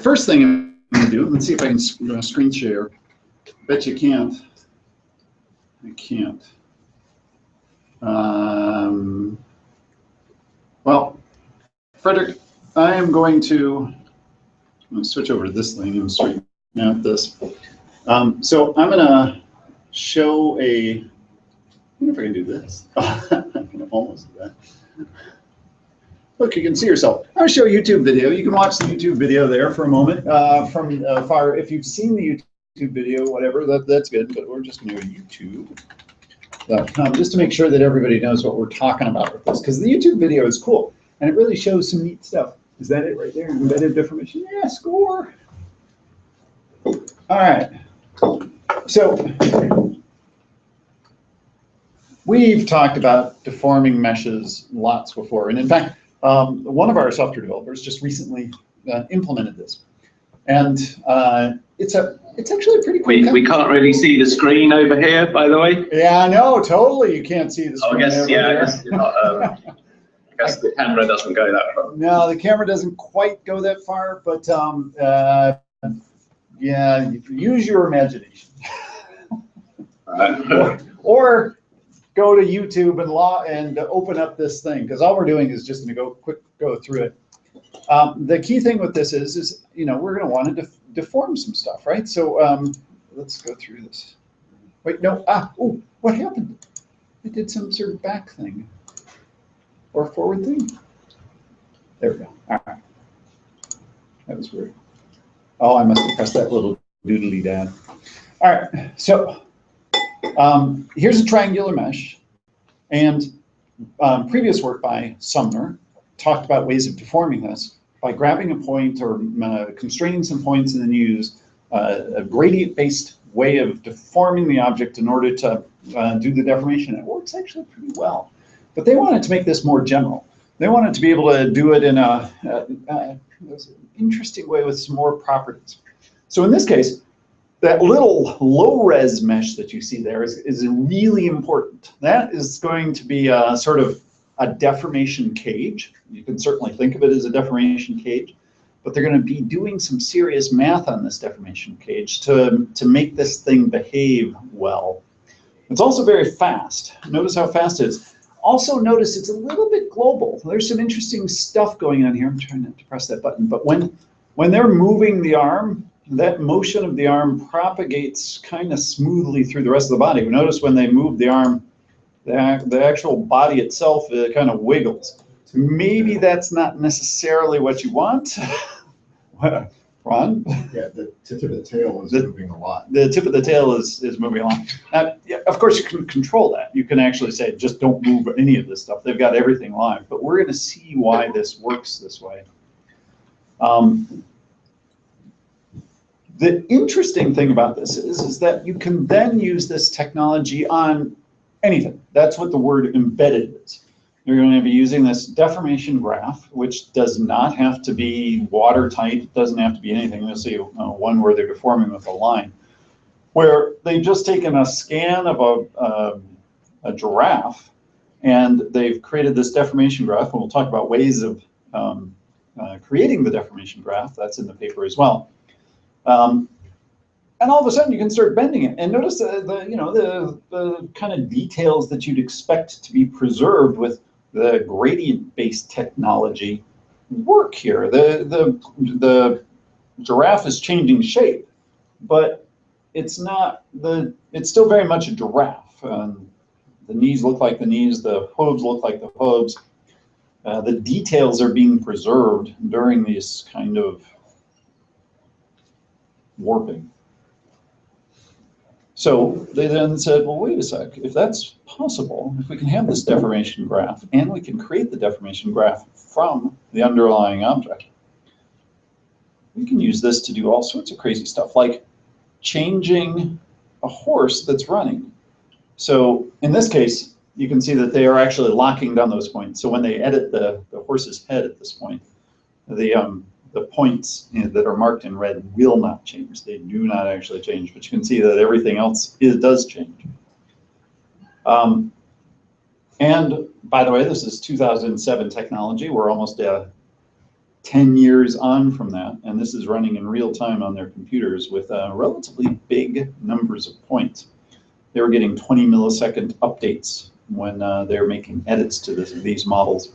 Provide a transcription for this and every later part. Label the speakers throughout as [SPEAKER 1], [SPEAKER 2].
[SPEAKER 1] first thing I'm going to do, let's see if I can screen share. Bet you can't. I can't. Well, Frederick, I am going to switch over to this thing and straighten out this. So I'm going to show a, I wonder if I can do this. I can almost do that. Look, you can see yourself. I'll show a YouTube video. You can watch the YouTube video there for a moment. From Fire, if you've seen the YouTube video, whatever, that's good. But we're just going to go to YouTube.com just to make sure that everybody knows what we're talking about with this, because the YouTube video is cool and it really shows some neat stuff. Is that it right there? Embedded deformation? Yeah, score. All right. So we've talked about deforming meshes lots before, and in fact, one of our software developers just recently implemented this, and it's actually a pretty cool.
[SPEAKER 2] We can't really see the screen over here, by the way.
[SPEAKER 1] Yeah, I know, totally. You can't see the screen.
[SPEAKER 2] I guess, yeah, I guess, I guess the camera doesn't go that far.
[SPEAKER 1] No, the camera doesn't quite go that far, but yeah, use your imagination. Or go to YouTube and open up this thing, because all we're doing is just going to go through it. The key thing with this is we're going to want to deform some stuff, right? So let's go through this. Wait, no, oh, what happened? I did some sort of back thing or forward thing. There we go. All right, that was weird. Oh, I must have pressed that little doodly dad. All right, so here's a triangular mesh, and previous work by Sumner talked about ways of deforming this by grabbing a point or constraining some points, and then use a gradient-based way of deforming the object in order to do the deformation. It works actually pretty well, but they wanted to make this more general. They wanted to be able to do it in an interesting way with some more properties. So in this case, that little low-res mesh that you see there is really important. That is going to be sort of a deformation cage. You can certainly think of it as a deformation cage, but they're going to be doing some serious math on this deformation cage to make this thing behave well. It's also very fast. Notice how fast it is. Also notice it's a little bit global. There's some interesting stuff going on here. I'm trying not to press that button, but when they're moving the arm, that motion of the arm propagates kind of smoothly through the rest of the body. Notice when they move the arm, the actual body itself kind of wiggles. So maybe that's not necessarily what you want. Ron?
[SPEAKER 3] Yeah, the tip of the tail is moving a lot.
[SPEAKER 1] The tip of the tail is moving a lot. Yeah, of course, you can control that. You can actually say, just don't move any of this stuff. They've got everything live. But we're going to see why this works this way. The interesting thing about this is that you can then use this technology on anything. That's what the word embedded is. You're going to be using this deformation graph, which does not have to be watertight. It doesn't have to be anything. You'll see one where they're deforming with a line, where they've just taken a scan of a giraffe, and they've created this deformation graph. And we'll talk about ways of creating the deformation graph. That's in the paper as well. And all of a sudden you can start bending it, and notice the kind of details that you'd expect to be preserved with the gradient-based technology work here. The giraffe is changing shape, but it's still very much a giraffe. The knees look like the knees, the hooves look like the hooves. The details are being preserved during this kind of warping. So they then said, well, wait a sec, if that's possible, if we can have this deformation graph and we can create the deformation graph from the underlying object, we can use this to do all sorts of crazy stuff, like changing a horse that's running. So in this case, you can see that they are actually locking down those points. So when they edit the horse's head at this point, the points that are marked in red will not change. They do not actually change, but you can see that everything else does change. And by the way, this is 2007 technology. We're almost 10 years on from that, and this is running in real time on their computers with relatively big numbers of points. They were getting 20 millisecond updates when they're making edits to these models.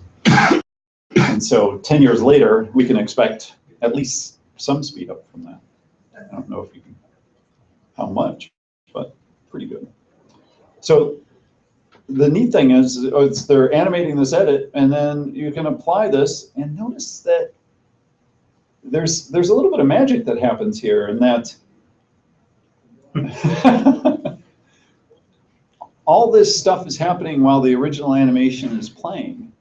[SPEAKER 1] And so 10 years later, we can expect at least some speed up from that. I don't know if you can, how much, but pretty good. So the neat thing is they're animating this edit, and then you can apply this, and notice that there's a little bit of magic that happens here, in that all this stuff is happening while the original animation is playing,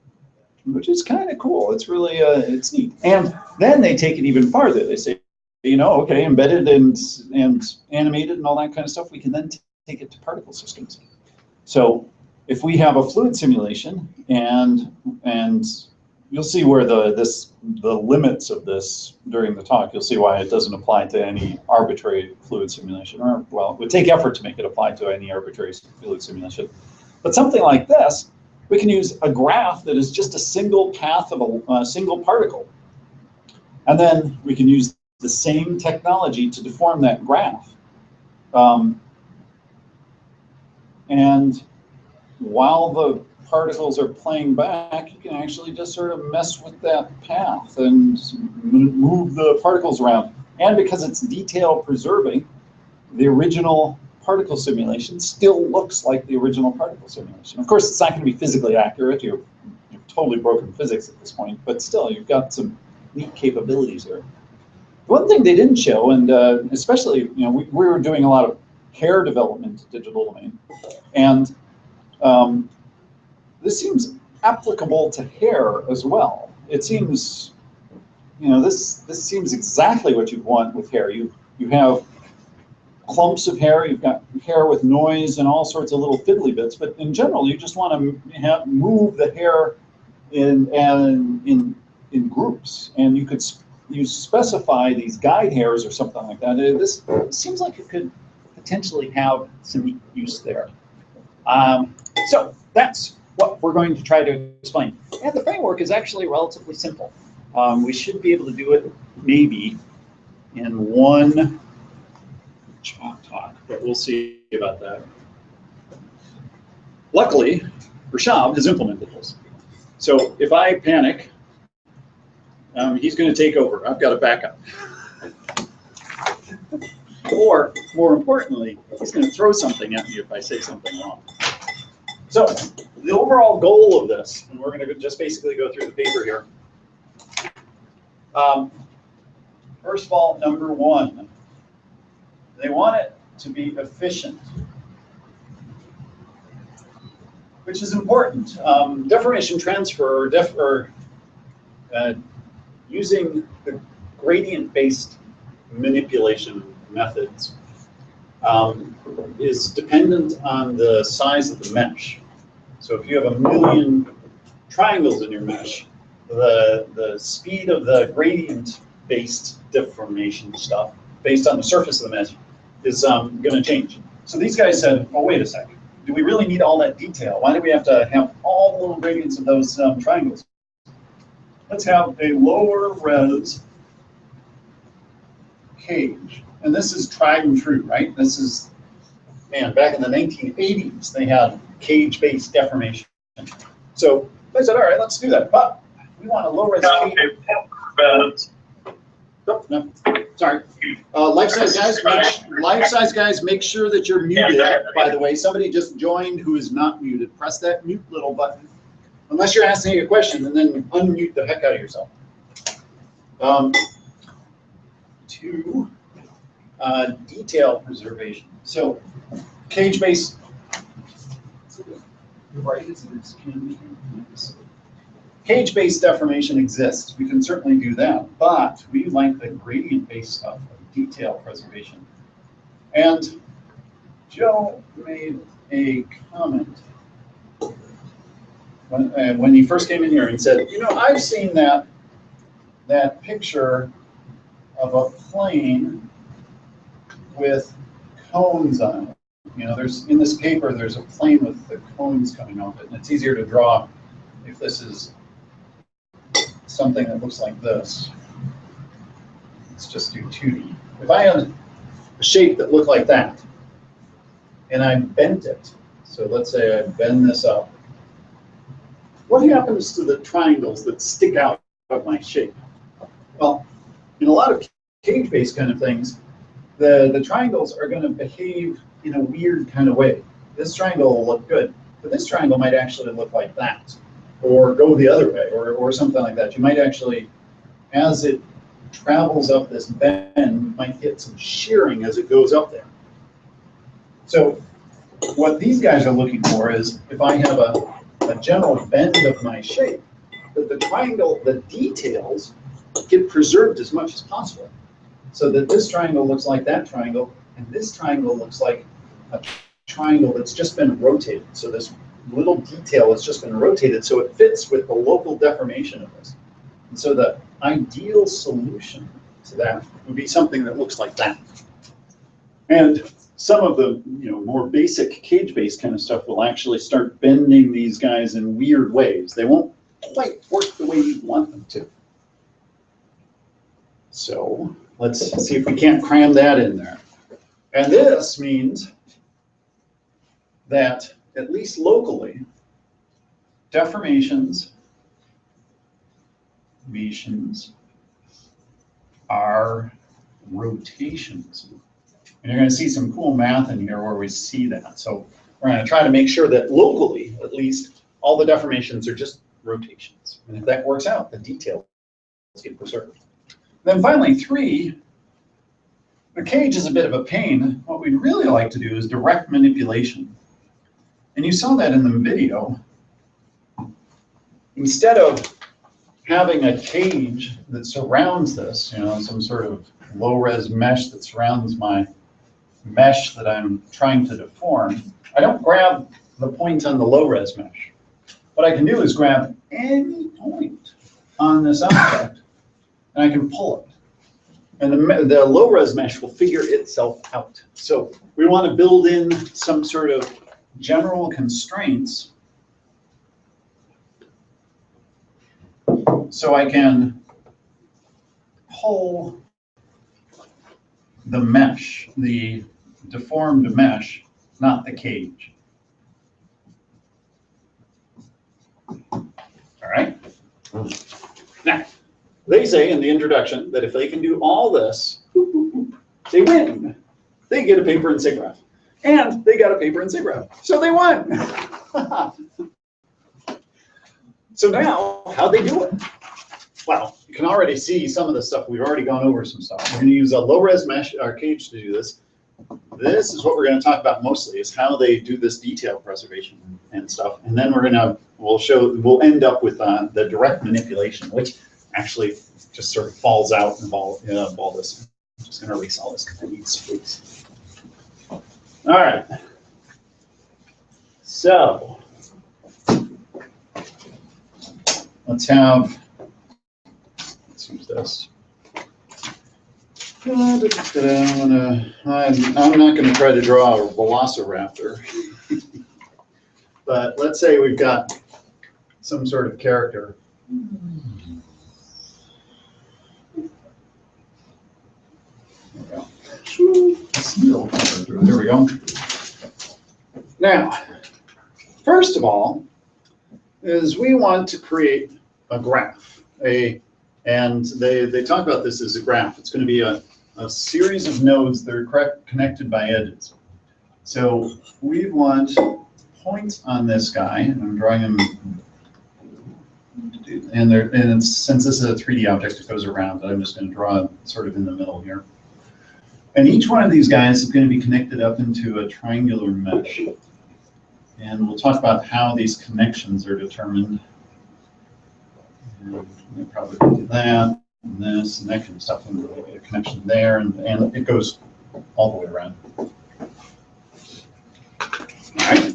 [SPEAKER 1] which is kind of cool. It's really it's neat. And then they take it even farther. They say, you know, okay, embedded and animated and all that kind of stuff, we can then take it to particle systems. So if we have a fluid simulation, and you'll see where the limits of this during the talk, you'll see why it doesn't apply to any arbitrary fluid simulation, or, well, it would take effort to make it apply to any arbitrary fluid simulation. But something like this, we can use a graph that is just a single path of a single particle. And then we can use the same technology to deform that graph. And while the particles are playing back, you can actually just sort of mess with that path and move the particles around. And because it's detail preserving, the original particle simulation still looks like the original particle simulation. Of course, it's not going to be physically accurate. You've totally broken physics at this point, but still, you've got some neat capabilities there. One thing they didn't show, and especially, you know, we were doing a lot of hair development in digital domain, and this seems applicable to hair as well. It seems, you know, this seems exactly what you want with hair. You have clumps of hair, you've got hair with noise and all sorts of little fiddly bits, but in general, you just want to move the hair in groups, and you specify these guide hairs or something like that. This seems like it could potentially have some neat use there. So that's what we're going to try to explain. And the framework is actually relatively simple. We should be able to do it maybe in one talk, but we'll see about that. Luckily, Rashab has implemented this. So if I panic, he's going to take over. I've got a backup. Or, more importantly, he's going to throw something at me if I say something wrong. So the overall goal of this, and we're going to just basically go through the paper here. First of all, number one, they want it to be efficient, which is important. Deformation transfer, using the gradient-based manipulation methods is dependent on the size of the mesh. So if you have 1 million triangles in your mesh, the speed of the gradient-based deformation stuff, based on the surface of the mesh, is going to change. So these guys said, oh, wait a second. Do we really need all that detail? Why do we have to have all the little gradients of those triangles? Let's have a lower res cage. And this is tried and true, right? This is, man, back in the 1980s, they had cage-based deformation. So they said, all right, let's do that. But we want a low-res cage. Oh, no, sorry. Life-size guys, make sure that you're muted, by the way. Somebody just joined who is not muted. Press that mute little button, unless you're asking a question, and then unmute the heck out of yourself. Two, detail preservation. So cage-based. Cage-based deformation exists. We can certainly do that, but we like the gradient-based stuff of detail preservation. And Joe made a comment when he first came in here and said, you know, I've seen that picture of a plane with cones on it. You know, in this paper, there's a plane with the cones coming off it, and it's easier to draw if this is something that looks like this, let's just do 2D. If I had a shape that looked like that, and I bent it, so let's say I bend this up, what happens to the triangles that stick out of my shape? Well, in a lot of cage-based kind of things, the triangles are going to behave in a weird kind of way. This triangle will look good, but this triangle might actually look like that, or go the other way, or something like that. You might actually, as it travels up this bend, might get some shearing as it goes up there. So what these guys are looking for is, if I have a general bend of my shape, that the triangle, the details, get preserved as much as possible. So that this triangle looks like that triangle, and this triangle looks like a triangle that's just been rotated. So this little detail has just been rotated, so it fits with the local deformation of this. And so the ideal solution to that would be something that looks like that. And some of the more basic cage-based kind of stuff will actually start bending these guys in weird ways. They won't quite work the way you want them to. So let's see if we can't cram that in there. And this means that, at least locally, deformations are rotations. And you're going to see some cool math in here where we see that. So we're going to try to make sure that locally, at least, all the deformations are just rotations. And if that works out, the details get preserved. Then finally, 3, the cage is a bit of a pain. What we'd really like to do is direct manipulation. And you saw that in the video. Instead of having a cage that surrounds this, some sort of low-res mesh that surrounds my mesh that I'm trying to deform, I don't grab the point on the low-res mesh. What I can do is grab any point on this object, and I can pull it. And the low-res mesh will figure itself out. So we want to build in some sort of general constraints so I can pull the mesh, the deformed mesh, not the cage. All right? Now, they say in the introduction that if they can do all this, they win. They get a paper in SIGGRAPH. And they got a paper in SIGGRAPH. So they won. So now, how'd they do it? Well, you can already see some of the stuff. We've already gone over some stuff. We're going to use a low-res mesh, our cage, to do this. This is what we're going to talk about mostly, is how they do this detail preservation and stuff. And then we'll end up with the direct manipulation, which actually just sort of falls out in all this. I'm just going to erase all this because I need space. All right. So let's use this. I'm not going to try to draw a velociraptor, but let's say we've got some sort of character. There we go. Now, first of all, is we want to create a graph. And they talk about this as a graph. It's going to be a series of nodes that are connected by edges. So we want points on this guy, and I'm drawing them. And since this is a 3D object, it goes around, but I'm just going to draw it sort of in the middle here. And each one of these guys is going to be connected up into a triangular mesh. And we'll talk about how these connections are determined. And we'll probably do that, and this, and that kind of stuff, and we'll get a connection there, and it goes all the way around. All right.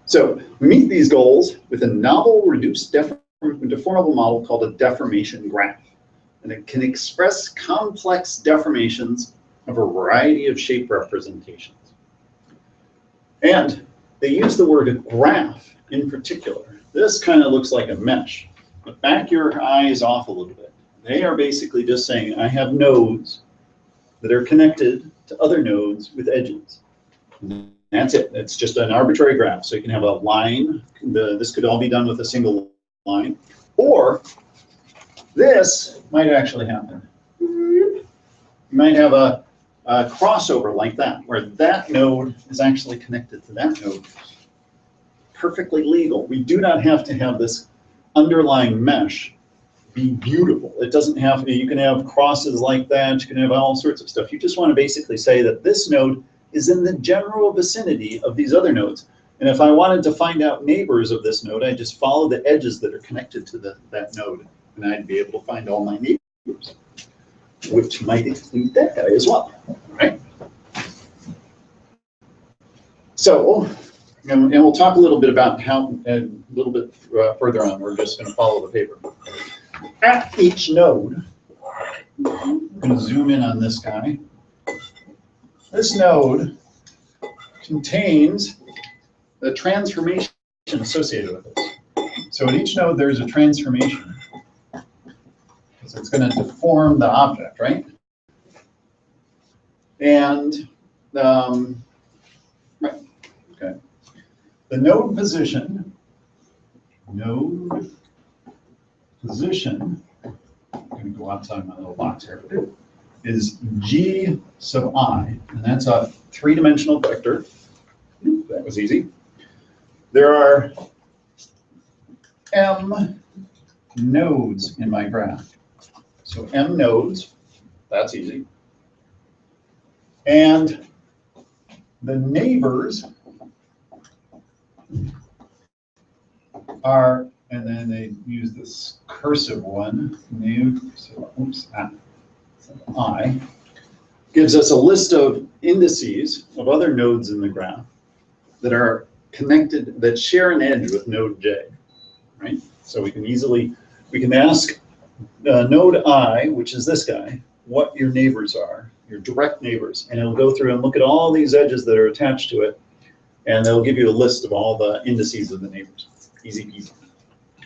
[SPEAKER 1] So we meet these goals with a novel reduced deformable model called a deformation graph. And it can express complex deformations of a variety of shape representations. And they use the word graph in particular. This kind of looks like a mesh. but back your eyes off a little bit. They are basically just saying, I have nodes that are connected to other nodes with edges. And that's it. It's just an arbitrary graph. So you can have a line. This could all be done with a single line. Or this might actually happen. You might have a crossover like that, where that node is actually connected to that node. Perfectly legal. We do not have to have this underlying mesh be beautiful. It doesn't have to, you can have crosses like that, you can have all sorts of stuff. You just want to basically say that this node is in the general vicinity of these other nodes. And if I wanted to find out neighbors of this node, I just follow the edges that are connected to that node, and I'd be able to find all my neighbors, which might include that guy as well, right? So, and we'll talk a little bit about how, a little bit further on, we're just going to follow the paper. At each node, I'm going to zoom in on this guy. This node contains the transformation associated with it. So at each node, there's a transformation. So it's going to deform the object, right? And, right, okay. The node position, I'm going to go outside my little box here, is G sub I, and that's a three-dimensional vector. That was easy. There are M nodes in my graph. So M nodes, that's easy. And the neighbors are, and then they use this cursive one, I, gives us a list of indices of other nodes in the graph that are connected, that share an edge with node J, right? So we can ask node I, which is this guy, what your neighbors are, your direct neighbors, and it'll go through and look at all these edges that are attached to it, and they'll give you a list of all the indices of the neighbors. Easy peasy.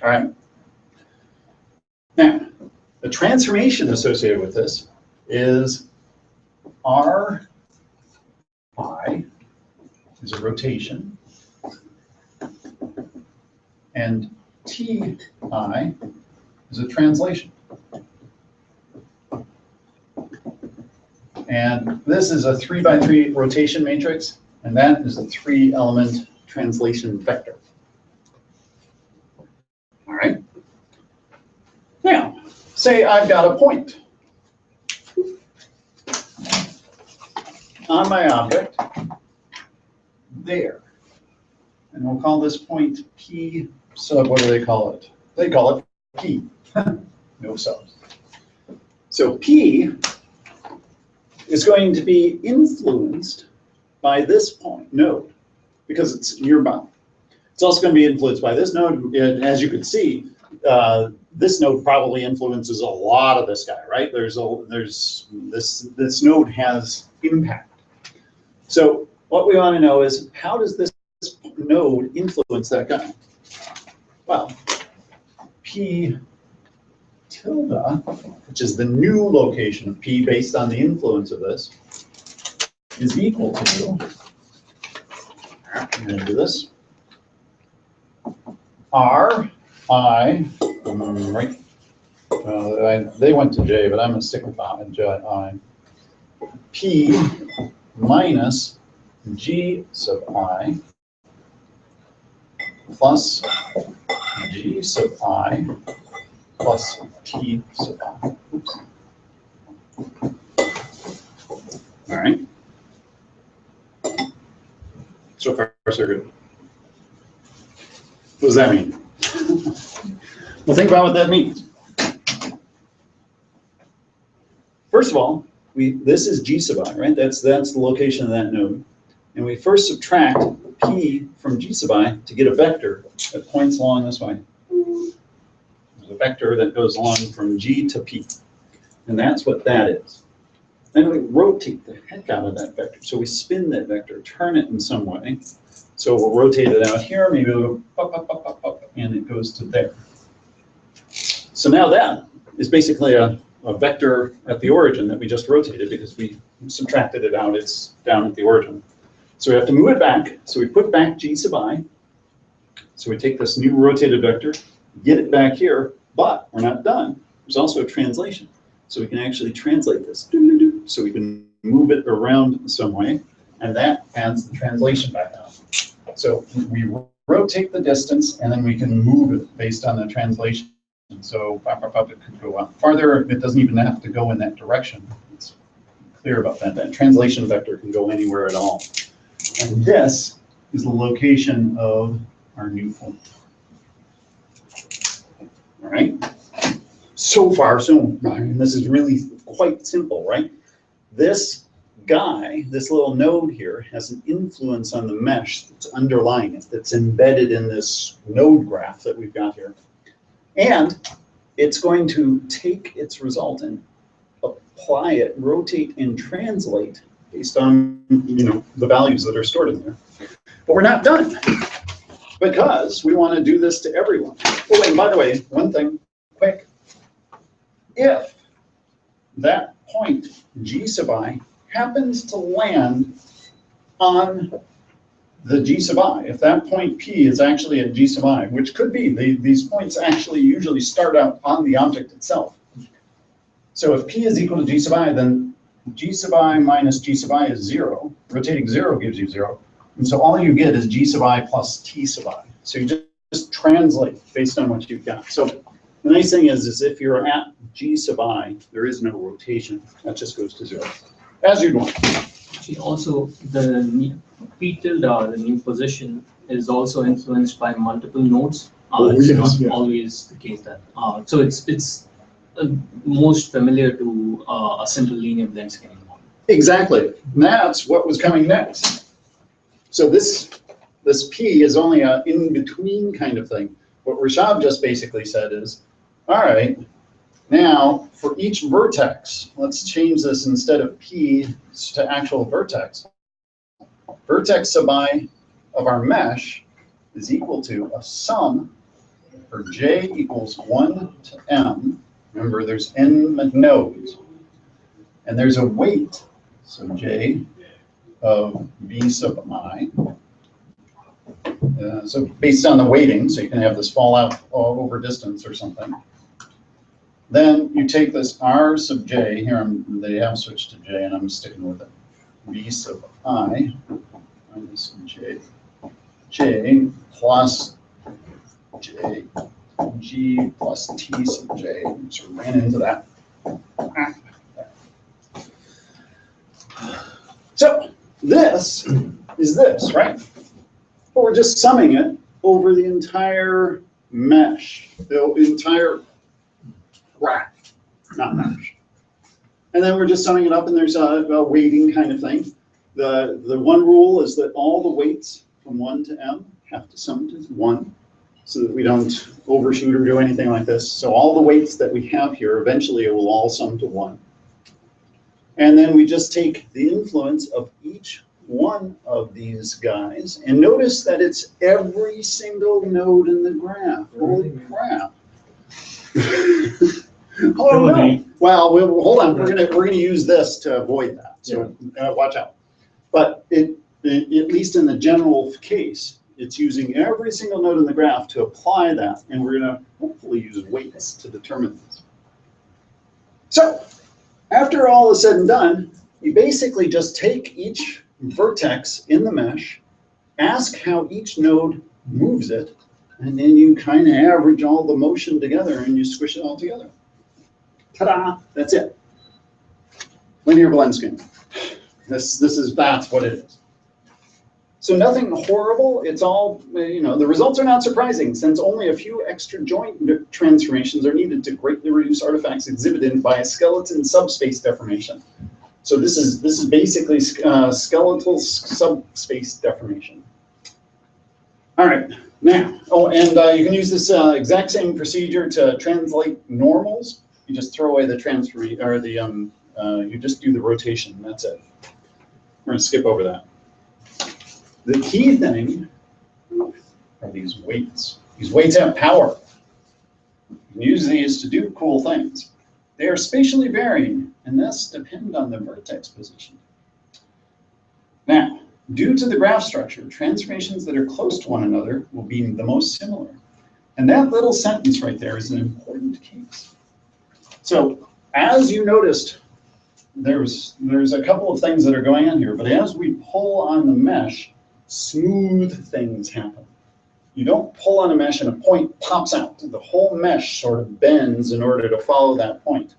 [SPEAKER 1] All right. Now, the transformation associated with this is R I is a rotation, and T I is a translation. And this is a 3x3 rotation matrix, and that is a 3-element translation vector. All right. Now, say I've got a point on my object there, and we'll call this point P sub, what do they call it? They call it P, no subs. So P is going to be influenced by this point node because it's nearby. It's also going to be influenced by this node, and as you can see, this node probably influences a lot of this guy, right? This node has impact. So what we want to know is, how does this node influence that guy? Well, P tilde, which is the new location of P based on the influence of this, is equal to, I'm going to do this, R I, right? They went to J, but I'm going to stick with I. P minus G sub I plus G sub I plus T sub I. Oops. All right. So far, so good. What does that mean? Well, think about what that means. First of all, this is G sub I, right? That's the location of that node. And we first subtract P from G sub I to get a vector that points along this way. There's a vector that goes along from G to P. And that's what that is. Then we rotate the heck out of that vector. So we spin that vector, turn it in some way. So we'll rotate it out here, maybe we'll go up, up, up, up, up, and it goes to there.
[SPEAKER 4] So now that is basically a vector at the origin that we just rotated because we subtracted it out. It's down at the origin. So we have to move it back. So we put back g sub I. So we take this new rotated vector, get it back here, but we're not done. There's also a translation. So we can actually translate this. So we can move it around some way, and that adds the translation back out. So we rotate the distance, and then we can move it based on the translation. So it could go out farther. It doesn't even have to go in that direction. It's clear about that. That translation vector can go anywhere at all. And this is the location of our new point. All right. So far, and this is really quite simple, right? This guy, this little node here, has an influence on the mesh that's underlying it, that's embedded in this node graph that we've got here. And it's going to take its result and apply it, rotate and translate based on, the values that are stored in there. But we're not done because we want to do this to everyone. Oh, and by the way, one thing, quick. If that point, g sub I, happens to land on the g sub I, if that point P is actually at g sub I, which could be, these points actually usually start out on the object itself. So if P is equal to g sub I, then g sub I minus g sub I is 0. Rotating 0 gives you 0. And so all you get is g sub I plus t sub I. So you just translate based on what you've got. So the nice thing is if you're at g sub I, there is no rotation. That just goes to 0, as you'd want.
[SPEAKER 5] Also, the P tilde, the new position, is also influenced by multiple nodes. It's not always the case that. So it's most familiar to a simple linear blend scaling model.
[SPEAKER 4] Exactly. And that's what was coming next. So this P is only an in-between kind of thing. What Rishabh just basically said is, all right, now for each vertex, let's change this instead of P to actual vertex. Vertex sub I of our mesh is equal to a sum for j equals 1 to m. Remember, there's n nodes. And there's a weight, so j of v sub I. So based on the weighting, so you can have this fall out over distance or something. Then you take this r sub j, here they have switched to j and I'm sticking with it. V sub I minus j plus j, g plus t sub j. So we ran into that. So this is this, right? But we're just summing it over the entire mesh, the entire graph, not mesh. And then we're just summing it up, and there's a weighting kind of thing. The one rule is that all the weights from 1 to m have to sum to 1, so that we don't overshoot or do anything like this. So all the weights that we have here, eventually it will all sum to 1. And then we just take the influence of each one of these guys, and notice that it's every single node in the graph. Holy crap. Oh no. Well, hold on. We're gonna use this to avoid that. So watch out. But at least in the general case, it's using every single node in the graph to apply that, and we're gonna hopefully use weights to determine this. So after all is said and done, you basically just take each vertex in the mesh, ask how each node moves it, and then you kind of average all the motion together and you squish it all together. Ta-da! That's it. Linear blend scheme. That's what it is. So nothing horrible. It's all, the results are not surprising since only a few extra joint transformations are needed to greatly reduce artifacts exhibited by a skeleton subspace deformation. So this is basically skeletal subspace deformation. All right, now, and you can use this exact same procedure to translate normals. You just throw away the transformation, or you just do the rotation. That's it. We're gonna skip over that. The key thing are these weights. These weights have power. You can use these to do cool things. They are spatially varying, and thus depend on the vertex position. Now, due to the graph structure, transformations that are close to one another will be the most similar. And that little sentence right there is an important case. So as you noticed, there's a couple of things that are going on here, but as we pull on the mesh, smooth things happen. You don't pull on a mesh and a point pops out. The whole mesh sort of bends in order to follow that point.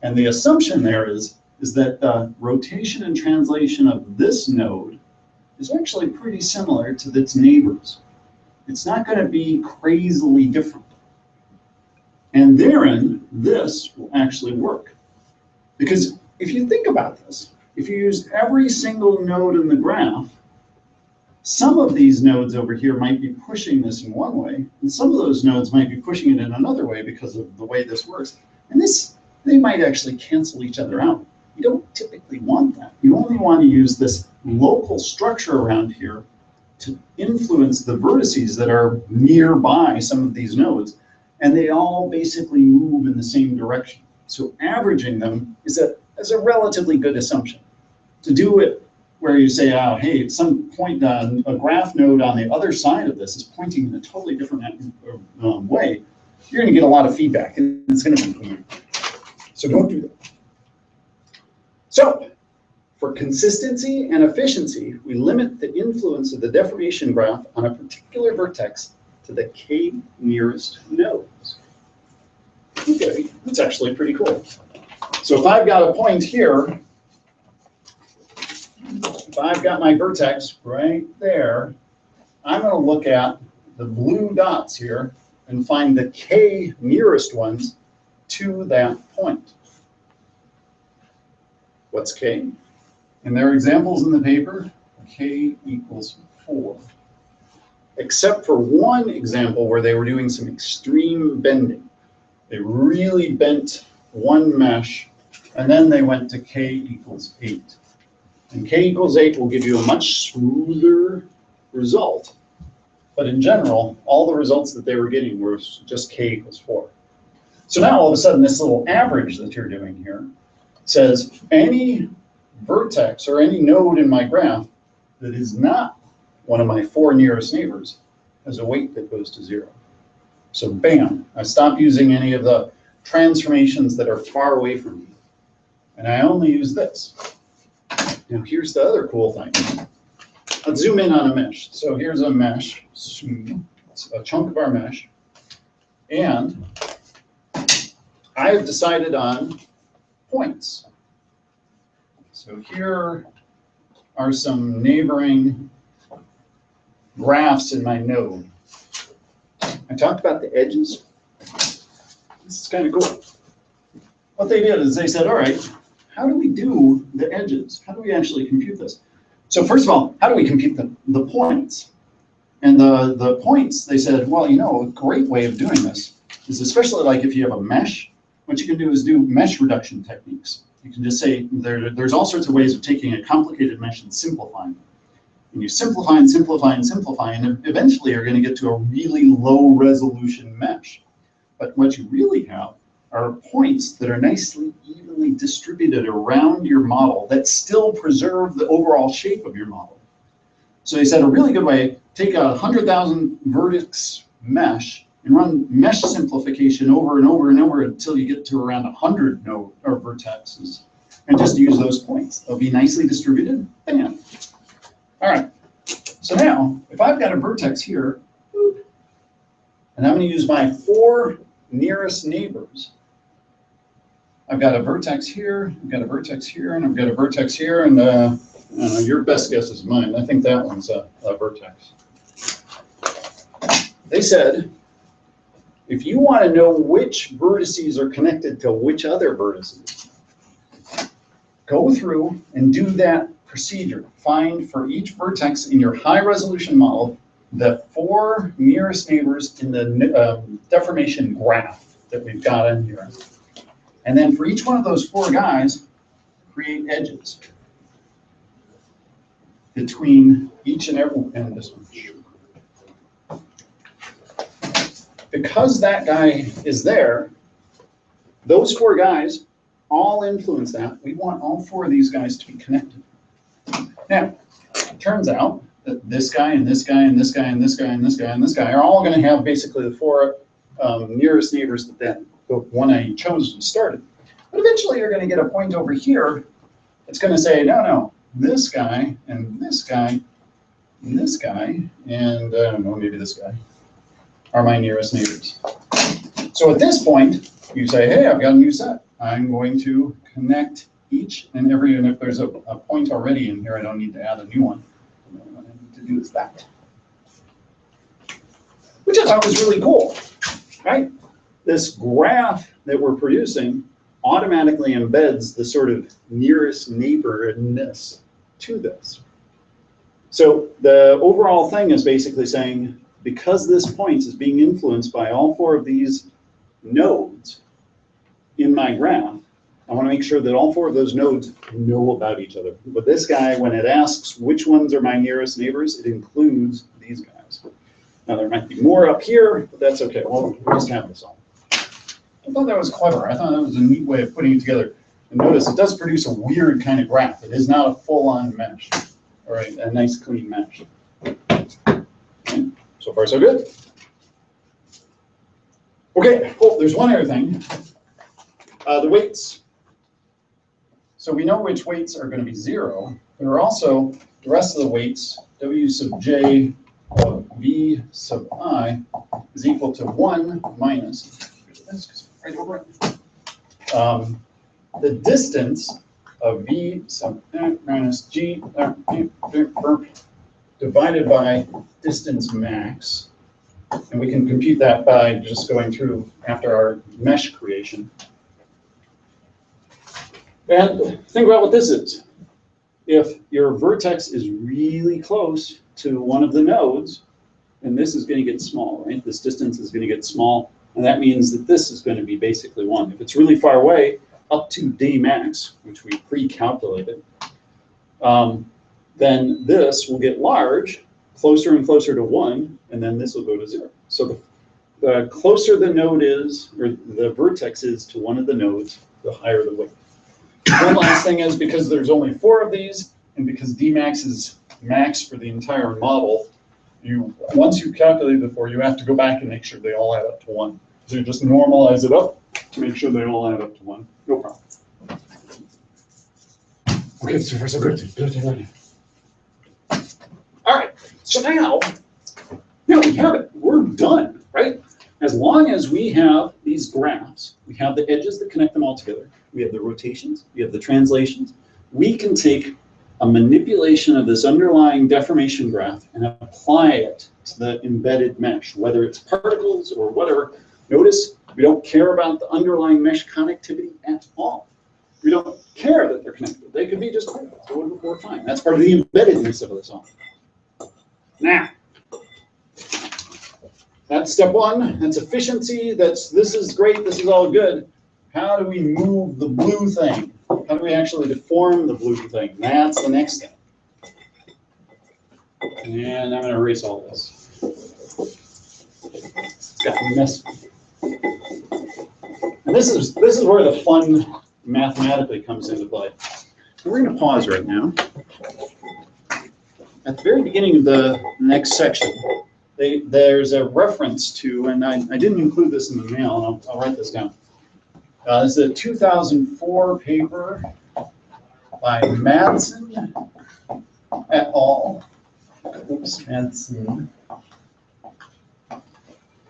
[SPEAKER 4] And the assumption there is that the rotation and translation of this node is actually pretty similar to its neighbors. It's not going to be crazily different. And therein, this will actually work. Because if you think about this, if you use every single node in the graph, some of these nodes over here might be pushing this in one way, and some of those nodes might be pushing it in another way because of the way this works. And they might actually cancel each other out. You don't typically want that. You only want to use this local structure around here to influence the vertices that are nearby some of these nodes, and they all basically move in the same direction. So averaging them is a relatively good assumption. To do it where you say, oh, hey, at some point on a graph node on the other side of this is pointing in a totally different way, you're going to get a lot of feedback, and it's going to be weird. So don't do that. So for consistency and efficiency, we limit the influence of the deformation graph on a particular vertex to the k nearest nodes. Okay, that's actually pretty cool. So if I've got a point here, if I've got my vertex right there, I'm going to look at the blue dots here and find the k nearest ones to that point. What's k? And there are examples in the paper, k equals 4. Except for one example where they were doing some extreme bending. They really bent one mesh, and then they went to k equals 8. And k equals 8 will give you a much smoother result. But in general, all the results that they were getting were just k equals 4. So now all of a sudden, this little average that you're doing here says any vertex or any node in my graph that is not one of my 4 nearest neighbors has a weight that goes to 0. So bam, I stop using any of the transformations that are far away from me. And I only use this. Now here's the other cool thing. Let's zoom in on a mesh. So here's a mesh, it's a chunk of our mesh. And I have decided on points. So here are some neighboring graphs in my node. I talked about the edges. This is kind of cool. What they did is they said, all right, how do we do the edges? How do we actually compute this? So first of all, how do we compute the points? And the points, they said, well, you know, a great way of doing this is, especially like if you have a mesh, what you can do is do mesh reduction techniques. You can just say there's all sorts of ways of taking a complicated mesh and simplifying it. And you simplify and simplify and simplify, and eventually you're going to get to a really low resolution mesh. But what you really have are points that are nicely evenly distributed around your model that still preserve the overall shape of your model. So they said a really good way, take a 100,000 vertex mesh and run mesh simplification over and over and over until you get to around 100 node or vertexes, and just use those points. They'll be nicely distributed. Bam. All right. So now, if I've got a vertex here, and I'm going to use my 4 nearest neighbors. I've got a vertex here, I've got a vertex here, and I've got a vertex here, and your best guess is mine. I think that one's a vertex. They said, if you want to know which vertices are connected to which other vertices, go through and do that procedure. Find for each vertex in your high resolution model the 4 nearest neighbors in the deformation graph that we've got in here. And then for each one of those 4 guys, create edges between each and every, and this one. because that guy is there, those 4 guys all influence that. We want all 4 of these guys to be connected. Now, it turns out that this guy and this guy and this guy and this guy and this guy and this guy are all going to have basically the 4 nearest neighbors that the one I chose started. But eventually you're going to get a point over here. It's going to say, no, this guy and this guy and this guy and I don't know, maybe this guy are my nearest neighbors. So at this point, you say, hey, I've got a new set. I'm going to connect each and every, and if there's a point already in here, I don't need to add a new one. What I need to do is that. Which I thought was really cool, right? This graph that we're producing automatically embeds the sort of nearest neighborness to this. So the overall thing is basically saying, because this point is being influenced by all 4 of these nodes in my graph, I want to make sure that all 4 of those nodes know about each other. But this guy, when it asks which ones are my nearest neighbors, it includes these guys. Now there might be more up here, but that's okay. We'll just have this all. I thought that was clever. I thought that was a neat way of putting it together. And notice it does produce a weird kind of graph. It is not a full-on mesh. All right, a nice clean mesh. Okay. So far, so good. Okay, oh, there's one other thing. The weights. So we know which weights are going to be 0. There are also the rest of the weights, W sub j of V sub I is equal to 1 minus, right over it. The distance of V sub minus G divided by distance max. And we can compute that by just going through after our mesh creation. And think about what this is. If your vertex is really close to one of the nodes, then this is going to get small, right? This distance is going to get small, and that means that this is going to be basically 1. If it's really far away, up to d max, which we pre-calculated, then this will get large, closer and closer to 1, and then this will go to 0. So the closer the node is, or the vertex is to one of the nodes, the higher the weight. One last thing is, because there's only 4 of these, and because d max is max for the entire model, once you calculate the 4, you have to go back and make sure they all add up to 1. So you just normalize it up to make sure they all add up to 1. No problem. Okay, so far so good. All right, so now we have it. We're done, right? As long as we have these graphs, we have the edges that connect them all together, we have the rotations, we have the translations, we can take a manipulation of this underlying deformation graph and apply it to the embedded mesh, whether it's particles or whatever. Notice we don't care about the underlying mesh connectivity at all. We don't care that they're connected. They could be just cool, so we're fine. That's part of the embeddedness of this all. Now, that's step 1. That's efficiency. This is great. This is all good. How do we move the blue thing? How do we actually deform the blue thing? That's the next step. And I'm going to erase all this. It's got messy. And this is where the fun mathematically comes into play. We're going to pause right now. At the very beginning of the next section, there's a reference to, and I didn't include this in the mail, and I'll write this down. This is a 2004 paper by Madsen et al. Oops, Madsen.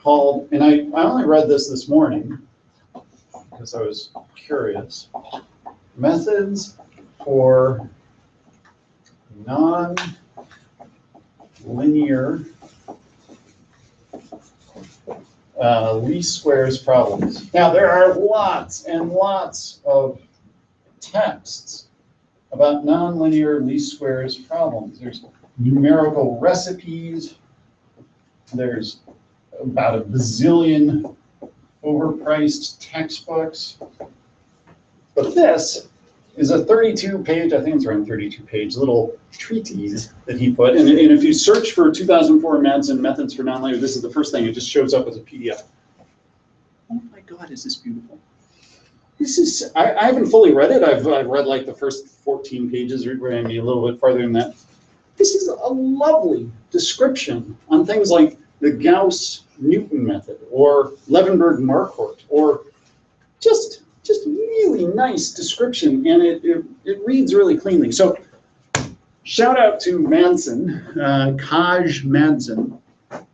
[SPEAKER 4] Called, and I only read this morning because I was curious. Methods for non-linear least squares problems. Now, there are lots and lots of texts about nonlinear least squares problems. There's numerical recipes. There's about a bazillion overpriced textbooks. But this is a 32-page, I think it's around 32-page little treatise that he put. And if you search for 2004 Madsen methods for nonlinear, this is the first thing. It just shows up as a PDF. God, is this beautiful. This is, I haven't fully read it. I've read like the first 14 pages, or maybe a little bit farther than that. This is a lovely description on things like the Gauss-Newton method, or Levenberg-Marquardt, or just really nice description, and it reads really cleanly. So shout out to Madsen, Kaj Madsen,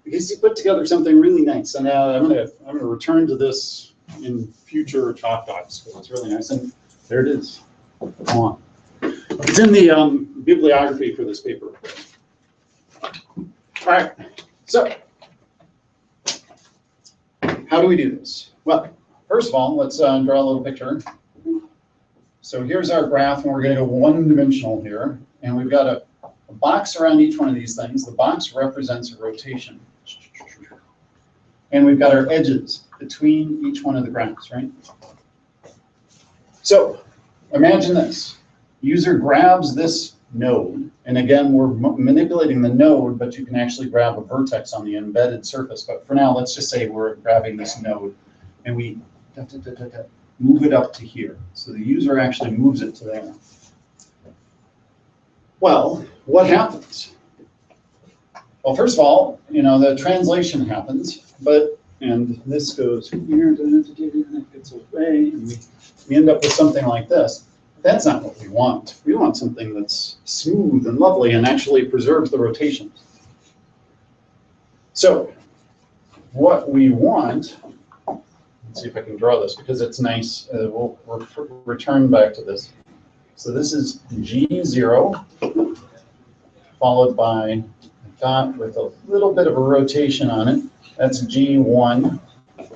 [SPEAKER 4] because he put together something really nice. And I'm gonna return to this in future talk docs, because it's really nice. And there it is. Come on. It's in the bibliography for this paper. All right. So how do we do this? Well, first of all, let's draw a little picture. So here's our graph, and we're going to go one-dimensional here. And we've got a box around each one of these things. The box represents a rotation. And we've got our edges between each one of the graphs, right? So imagine this. User grabs this node. And again, we're manipulating the node, but you can actually grab a vertex on the embedded surface. But for now, let's just say we're grabbing this node, and we move it up to here. So the user actually moves it to there. Well, what happens? Well, first of all, the translation happens, and this goes here, and it gets away, and we end up with something like this. That's not what we want. We want something that's smooth and lovely and actually preserves the rotations. So what we want, let's see if I can draw this because it's nice. We'll return back to this. So this is G0, followed by a dot with a little bit of a rotation on it. That's G1, and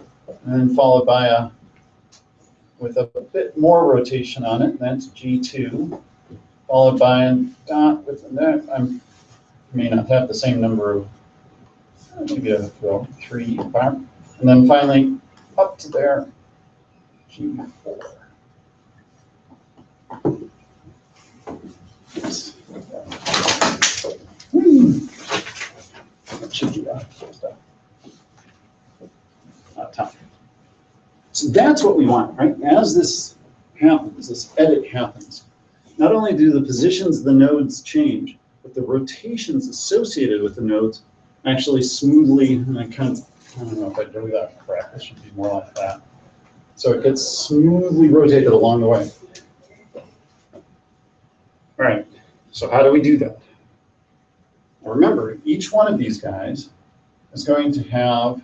[SPEAKER 4] then followed by with a bit more rotation on it. That's G2, followed by a dot with that. I may not have the same number of, maybe a 3, 5, and then finally up to there, G4. That should be top. So that's what we want, right? As this happens, this edit happens, not only do the positions of the nodes change, but the rotations associated with the nodes actually smoothly, and I don't know if I drew that correct, it should be more like that. So it gets smoothly rotated along the way. All right, so how do we do that? Well, remember, each one of these guys is going to have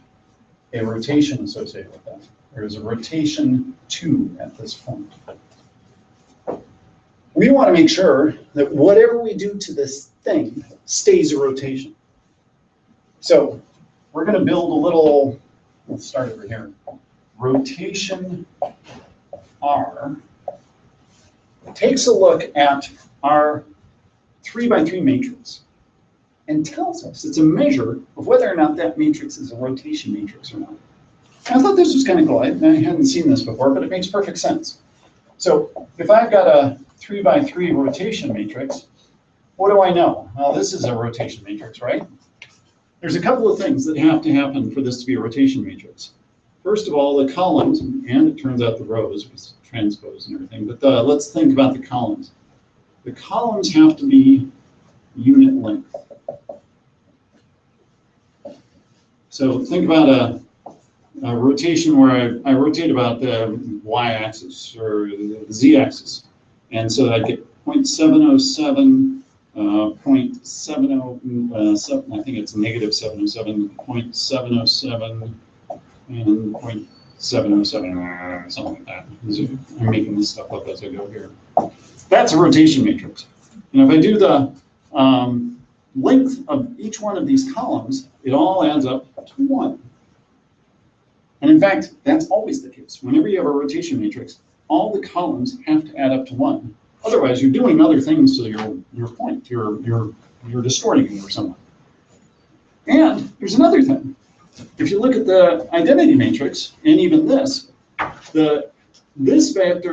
[SPEAKER 4] a rotation associated with them. There's a rotation 2 at this point. We want to make sure that whatever we do to this thing stays a rotation. So we're going to build a little, let's start over here. Rotation R takes a look at our 3x3 matrix and tells us it's a measure of whether or not that matrix is a rotation matrix or not. And I thought this was kind of cool. I hadn't seen this before, but it makes perfect sense. So if I've got a 3x3 rotation matrix, what do I know? Well, this is a rotation matrix, right? There's a couple of things that have to happen for this to be a rotation matrix. First of all, the columns, and it turns out the rows with transpose and everything, but let's think about the columns. The columns have to be unit length. So think about a rotation where I rotate about the y-axis or the z-axis. And so I get 0.707, 0.707, I think it's negative 707, 0.707, and 0.707, something like that. I'm making this stuff up as I go here. That's a rotation matrix. And if I do the length of each one of these columns, it all adds up to 1. And in fact, that's always the case. Whenever you have a rotation matrix, all the columns have to add up to 1. Otherwise, you're doing other things to your point. You're distorting it or something. And there's another thing. If you look at the identity matrix, and even this vector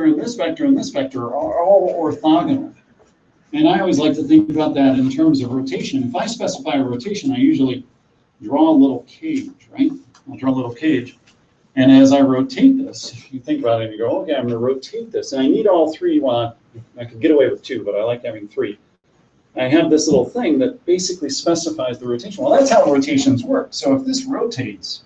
[SPEAKER 4] and this vector and this vector are all orthogonal. And I always like to think about that in terms of rotation. If I specify a rotation, I usually draw a little cage, right? I'll draw a little cage. And as I rotate this, if you think about it, you go, okay, I'm going to rotate this, and I need all three. Well, I could get away with two, but I like having three. I have this little thing that basically specifies the rotation. Well, that's how rotations work. So if this rotates,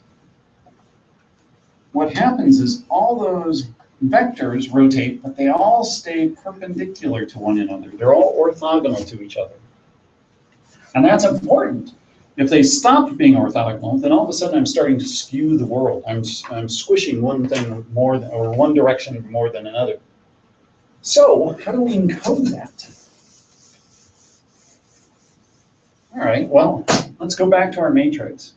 [SPEAKER 4] what happens is all those vectors rotate, but they all stay perpendicular to one another. They're all orthogonal to each other. And that's important. If they stop being orthogonal, then all of a sudden I'm starting to skew the world. I'm squishing one thing more than, or one direction more than another. So how do we encode that? All right, well, let's go back to our matrix.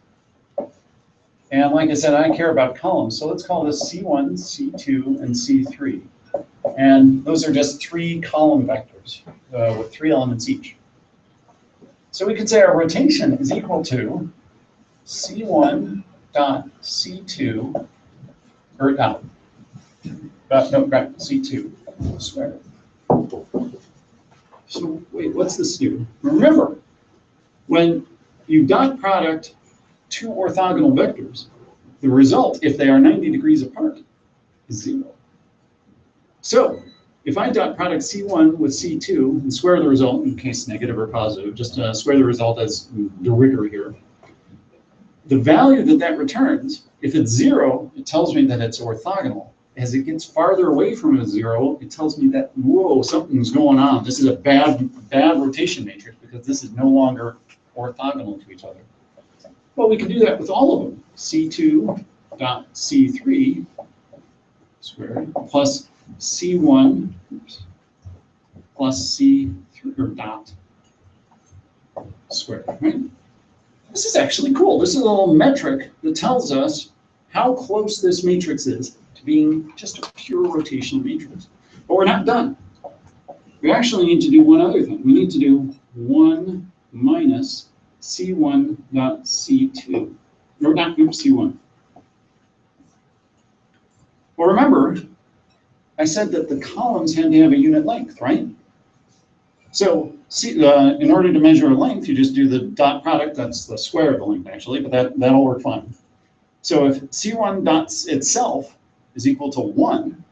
[SPEAKER 4] And like I said, I care about columns. So let's call this C1, C2, and C3. And those are just three column vectors with 3 elements each. So we could say our rotation is equal to C1 dot C2, or no, right, C2 squared. So wait, what's this do? Remember, when you dot product two orthogonal vectors, the result, if they are 90 degrees apart, is 0. So if I dot product C1 with C2 and square the result, in case negative or positive, just square the result as the rigor here, the value that that returns, if it's 0, it tells me that it's orthogonal. As it gets farther away from a 0, it tells me that, whoa, something's going on. This is a bad rotation matrix because this is no longer orthogonal to each other. Well, we can do that with all of them. C2 dot C3 squared plus C1 plus C3 or dot squared, right? This is actually cool. This is a little metric that tells us how close this matrix is to being just a pure rotational matrix. But we're not done. We actually need to do one other thing. We need to do 1 minus C1 dot C2. Or not, oops, C1. Well, remember, I said that the columns had to have a unit length, right? So in order to measure a length, you just do the dot product. That's the square of the length, actually, but that'll work fine. So if C1 dot itself is equal to 1,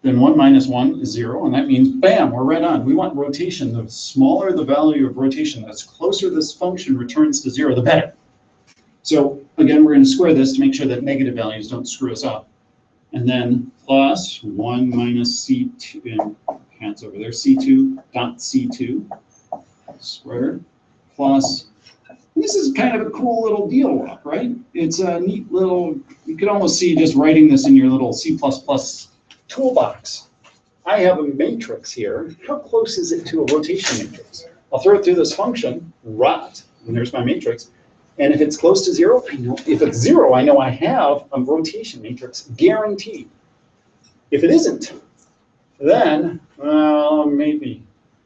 [SPEAKER 4] then 1 minus 1 is 0, and that means, bam, we're right on. We want rotation. The smaller the value of rotation, that's closer this function returns to 0, the better. So again, we're going to square this to make sure that negative values don't screw us up. And then plus 1 minus C2, and hands over there, C2 dot C2 squared plus, this is kind of a cool little deal walk, right? It's a neat little, you could almost see just writing this in your little C++ toolbox. I have a matrix here. How close is it to a rotation matrix? I'll throw it through this function, rot, and there's my matrix. And if it's close to 0, I know. If it's 0, I know I have a rotation matrix guaranteed. If it isn't, then, well, maybe.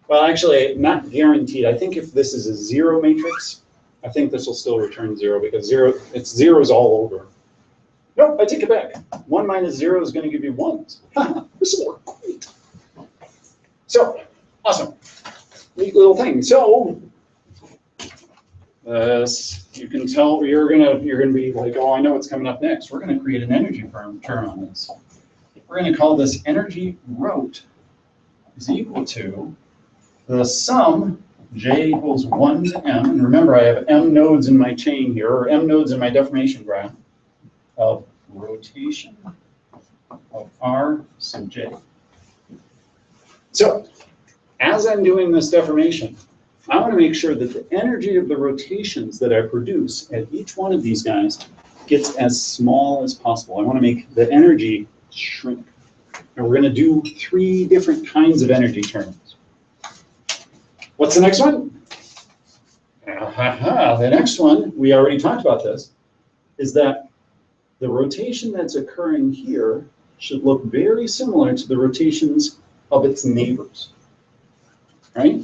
[SPEAKER 4] Well, actually, not guaranteed. I think if this is a 0 matrix, I think this will still return 0 because it's zeros all over. Nope, I take it back. 1 minus 0 is going to give you 1s. This will work great. So, awesome. Neat little thing. So, you can tell you're gonna be like, oh, I know what's coming up next. We're going to create an energy term on this. We're going to call this energy rot is equal to the sum j equals 1 to m. And remember, I have m nodes in my chain here, or m nodes in my deformation graph, of rotation of r sub j. So as I'm doing this deformation, I want to make sure that the energy of the rotations that I produce at each one of these guys gets as small as possible. I want to make the energy shrink. And we're going to do 3 different kinds of energy terms. What's the next one? The next one, we already talked about this, is that the rotation that's occurring here should look very similar to the rotations of its neighbors, right?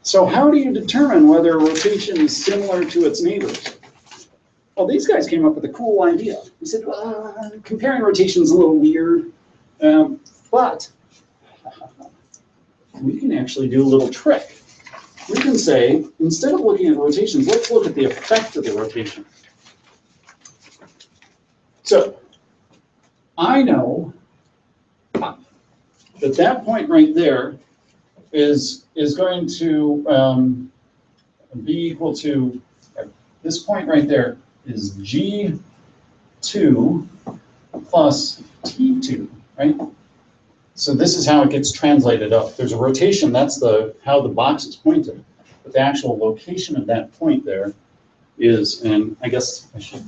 [SPEAKER 4] So how do you determine whether a rotation is similar to its neighbors? Well, these guys came up with a cool idea. They said, comparing rotations is a little weird, but we can actually do a little trick. We can say, instead of looking at rotations, let's look at the effect of the rotation. So I know that that point right there is going to be equal to, this point right there is G2 plus T2, right? So this is how it gets translated up. There's a rotation, that's how the box is pointed. But the actual location of that point there is, and I guess I should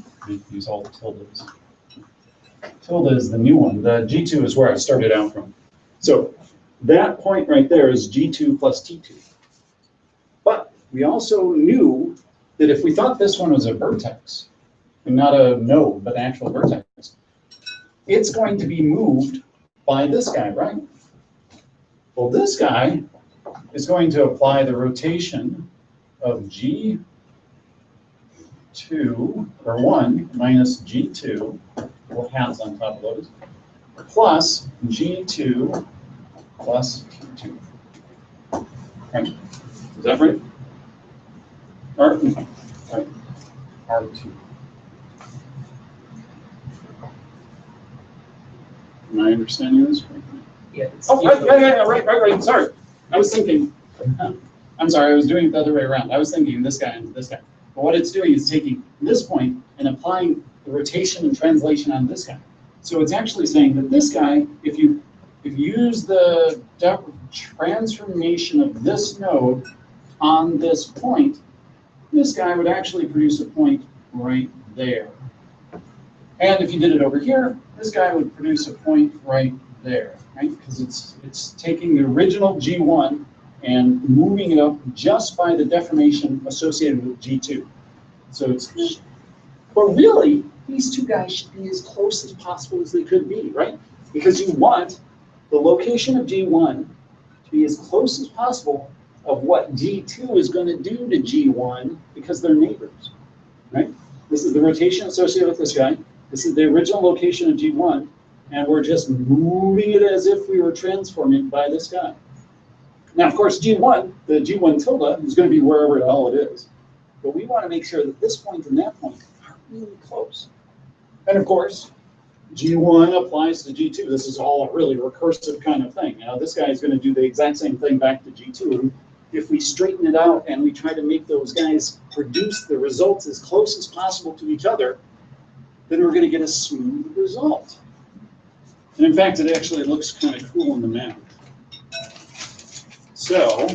[SPEAKER 4] use all the tildes. Tilde is the new one. The G2 is where I started out from. So that point right there is G2 plus T2. But we also knew that if we thought this one was a vertex, and not a node, but an actual vertex, it's going to be moved by this guy, right? Well, this guy is going to apply the rotation of G2, or 1, minus G2, with hats on top of those, plus G2 plus T2. Right? Is that right? Right. R2. Am I understanding this correctly?
[SPEAKER 5] Yeah.
[SPEAKER 4] Oh, right. Sorry. I was thinking, I'm sorry, I was doing it the other way around. I was thinking this guy and this guy. But what it's doing is taking this point and applying the rotation and translation on this guy. So it's actually saying that this guy, if you use the transformation of this node on this point, this guy would actually produce a point right there. And if you did it over here, this guy would produce a point right there, right? Because it's taking the original G1 and moving it up just by the deformation associated with G2. So it's, but really, these two guys should be as close as possible as they could be, right? Because you want the location of G1 to be as close as possible of what G2 is going to do to G1 because they're neighbors, right? This is the rotation associated with this guy. This is the original location of G1, and we're just moving it as if we were transforming by this guy. Now, of course, G1, the G1 tilde, is going to be wherever the hell it is. But we want to make sure that this point and that point are really close. And of course, G1 applies to G2. This is all a really recursive kind of thing. Now, this guy is going to do the exact same thing back to G2. If we straighten it out and we try to make those guys produce the results as close as possible to each other, then we're going to get a smooth result. And in fact, it actually looks kind of cool in the math. So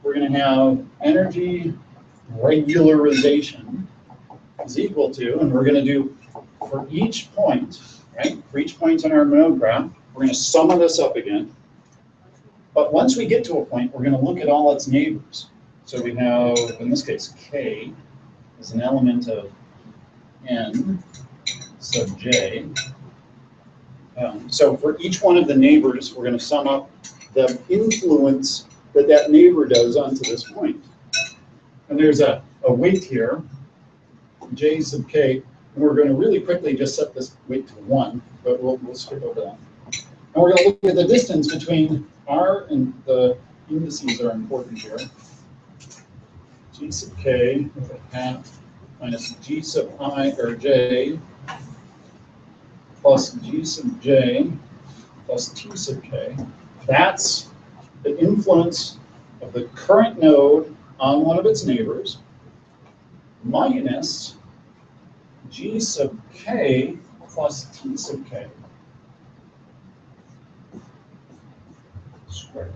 [SPEAKER 4] we're going to have energy regularization is equal to, and we're going to do for each point, right? For each point in our node graph, we're going to sum this up again. But once we get to a point, we're going to look at all its neighbors. So we have, in this case, K is an element of N sub J. So for each one of the neighbors, we're going to sum up the influence that that neighbor does onto this point. And there's a weight here, J sub K, and we're going to really quickly just set this weight to 1, but we'll skip over that. And we're going to look at the distance between R, and the indices are important here. G sub K with a hat minus G sub I, or J, plus G sub J plus T sub K. That's the influence of the current node on one of its neighbors, minus G sub K plus T sub K squared.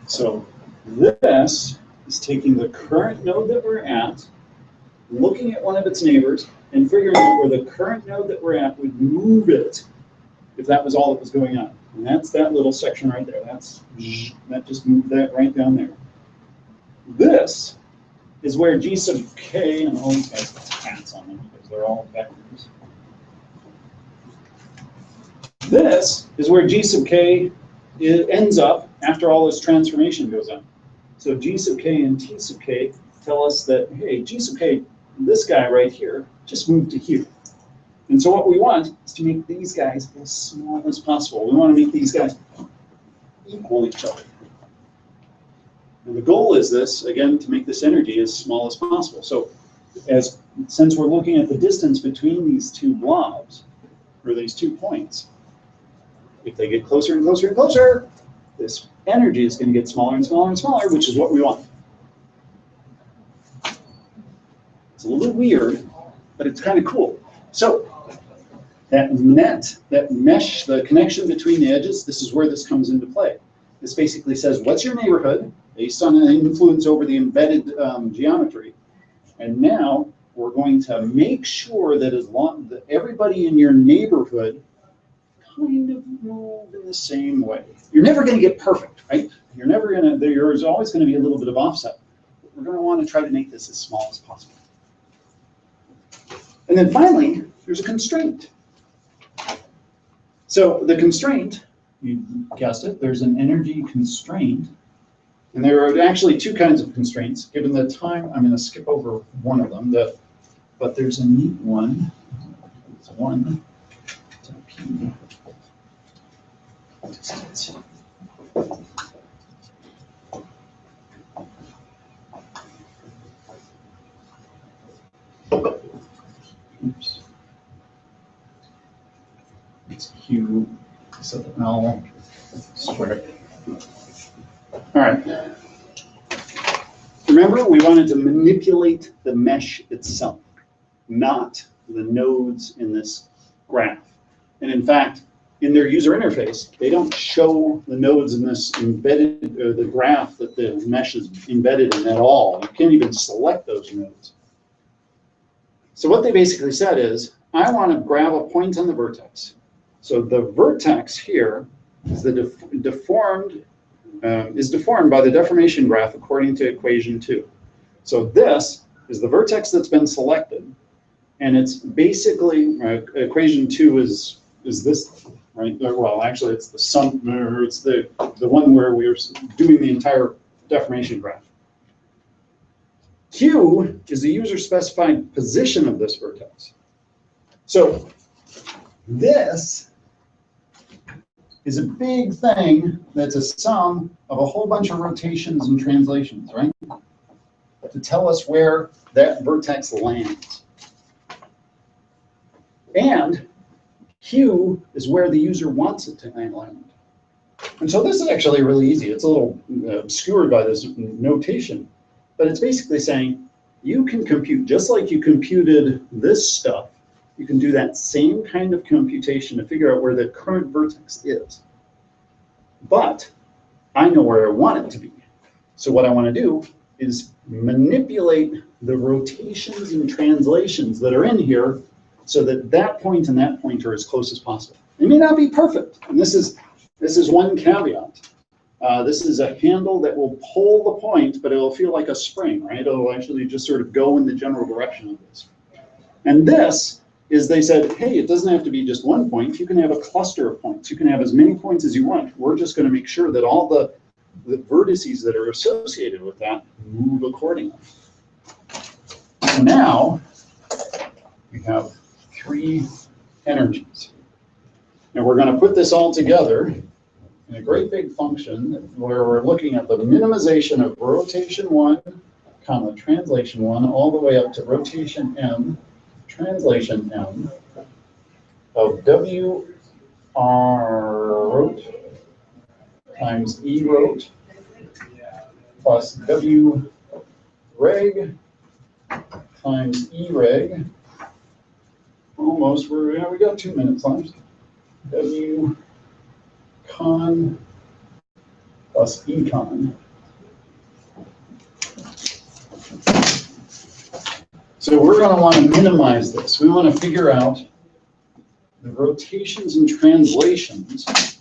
[SPEAKER 4] So this is taking the current node that we're at, looking at one of its neighbors, and figuring out where the current node that we're at would move it if that was all that was going on. And that's that little section right there. That just moved that right down there. This is where G sub K, and all these guys have hats on them because they're all vectors. This is where G sub K ends up after all this transformation goes on. So G sub K and T sub K tell us that, hey, G sub K, this guy right here, just moved to here. And so what we want is to make these guys as small as possible. We want to make these guys equal each other. And the goal is this, again, to make this energy as small as possible. So since we're looking at the distance between these two blobs, or these 2 points, if they get closer and closer and closer, this energy is going to get smaller and smaller and smaller, which is what we want. It's a little bit weird, but it's kind of cool. So that mesh, the connection between the edges, this is where this comes into play. This basically says, what's your neighborhood based on an influence over the embedded geometry? And now we're going to make sure that as long that everybody in your neighborhood kind of move in the same way. You're never going to get perfect, right? You're never going to, there's always going to be a little bit of offset. We're going to want to try to make this as small as possible. And then finally, there's a constraint. So the constraint, you guessed it, there's an energy constraint. And there are actually 2 kinds of constraints. Given the time, I'm going to skip over one of them, but there's a neat one. It's one. It's a P. Oops. It's Q. So L. Square. All right. Remember, we wanted to manipulate the mesh itself, not the nodes in this graph. And in fact, in their user interface, they don't show the nodes in this embedded, or the graph that the mesh is embedded in at all. You can't even select those nodes. So what they basically said is, I want to grab a point on the vertex. So the vertex here is deformed by the deformation graph according to equation 2. So this is the vertex that's been selected, and it's basically equation 2 is this, right? Well, actually, it's the sum, or it's the one where we're doing the entire deformation graph. Q is the user-specified position of this vertex. So this is a big thing that's a sum of a whole bunch of rotations and translations, right? To tell us where that vertex lands. And Q is where the user wants it to land. And so this is actually really easy. It's a little obscured by this notation, but it's basically saying you can compute, just like you computed this stuff, you can do that same kind of computation to figure out where the current vertex is. But I know where I want it to be. So what I want to do is manipulate the rotations and translations that are in here so that that point and that point are as close as possible. It may not be perfect, and this is one caveat. This is a handle that will pull the point, but it will feel like a spring, right? It'll actually just sort of go in the general direction of this. And this is, they said, hey, it doesn't have to be just one point. You can have a cluster of points. You can have as many points as you want. We're just going to make sure that all the vertices that are associated with that move accordingly. So now we have 3 energies. And we're going to put this all together in a great big function where we're looking at the minimization of rotation 1, comma, translation 1, all the way up to rotation m, translation m, of w r rot times e rot plus w reg times e reg. Almost, we got 2 minutes left. W con plus econ. So we're going to want to minimize this. We want to figure out the rotations and translations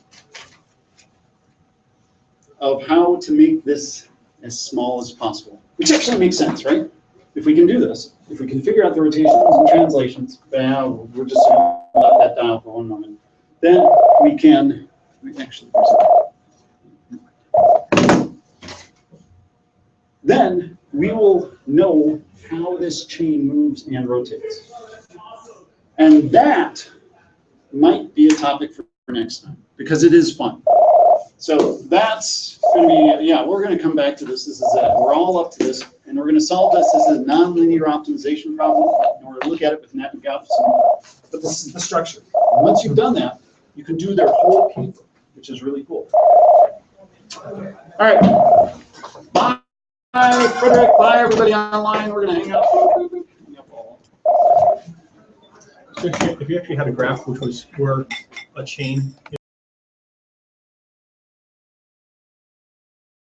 [SPEAKER 4] of how to make this as small as possible, which actually makes sense, right? If we can do this, if we can figure out the rotations and translations, we're just going to let that down for one moment. Then we can actually. Then we will know how this chain moves and rotates. And that might be a topic for next time, because it is fun. So that's going to be, yeah, we're going to come back to this. This is it. We're all up to this. And we're gonna solve this as a nonlinear optimization problem, and we're gonna look at it with net and guff. But this is the structure. And once you've done that, you can do their whole paper, which is really cool. All right. Bye, Frederick. Bye, everybody online. We're gonna hang up.
[SPEAKER 6] So if you actually had a graph which was where a chain